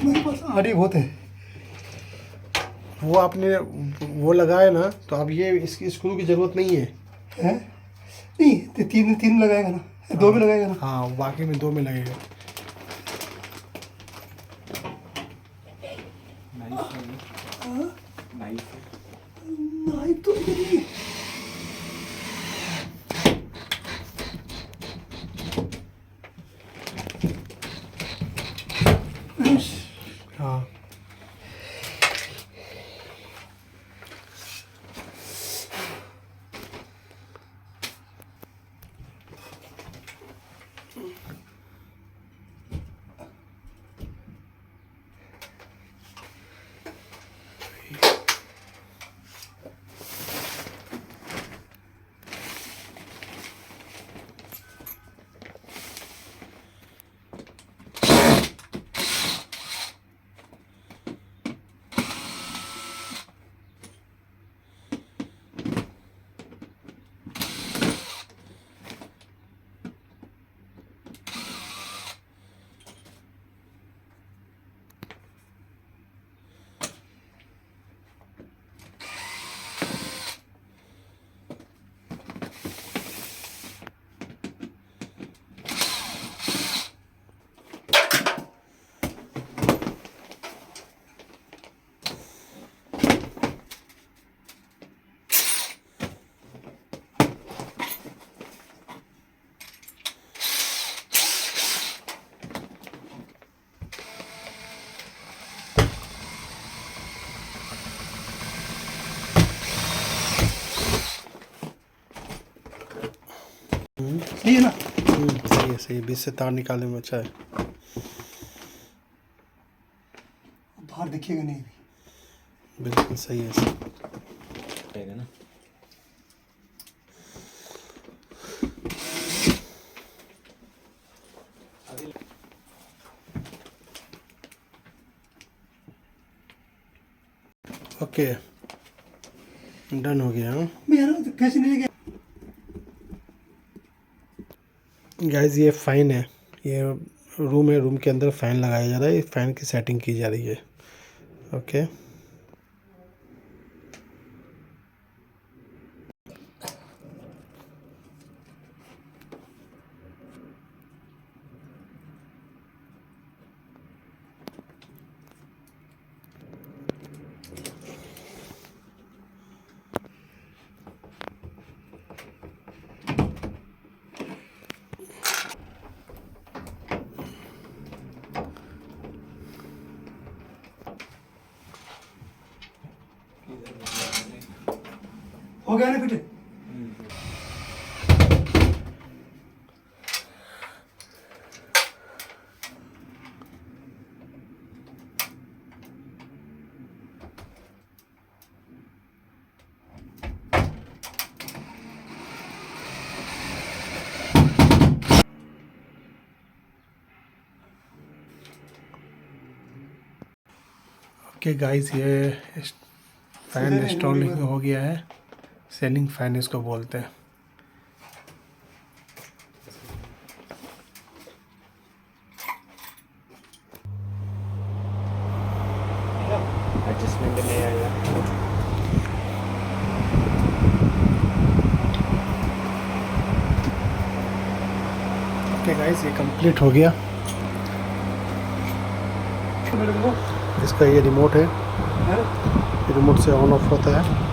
मेरे पास आड़ी बहुत है। वो आपने वो लगाया ना, तो अब ये इसकी स्क्रू की ज़रूरत नहीं है। हैं? नहीं, तो तीन तीन लगाएगा ना, दो भी लगाएगा ना। हाँ, बाकी में 2 में लगेगा। नहीं तो नहीं। हाँ, सही है ना। सही है, सही है। बीच से तार निकालने में अच्छा है। बाहर दिखेगा नहीं। बिल्कुल सही है। रहेगा ना। ओके, डन हो गया। हाँ मेरा तो कैसे नहीं गया। गाइस, ये फ़ैन है, ये रूम है, रूम के अंदर फ़ैन लगाया जा रहा है, फ़ैन की सेटिंग की जा रही है। ओके, हो गया ना फिट। ओके गाइस, ये फ़ैन इंस्टॉलिंग हो गया है। सीलिंग फ़ैन इसको बोलते हैं। एडजस्टमेंट नहीं आएगा। ओके गाइस, ये कंप्लीट हो गया। इसका ये रिमोट है, रिमोट से ऑन ऑफ होता है।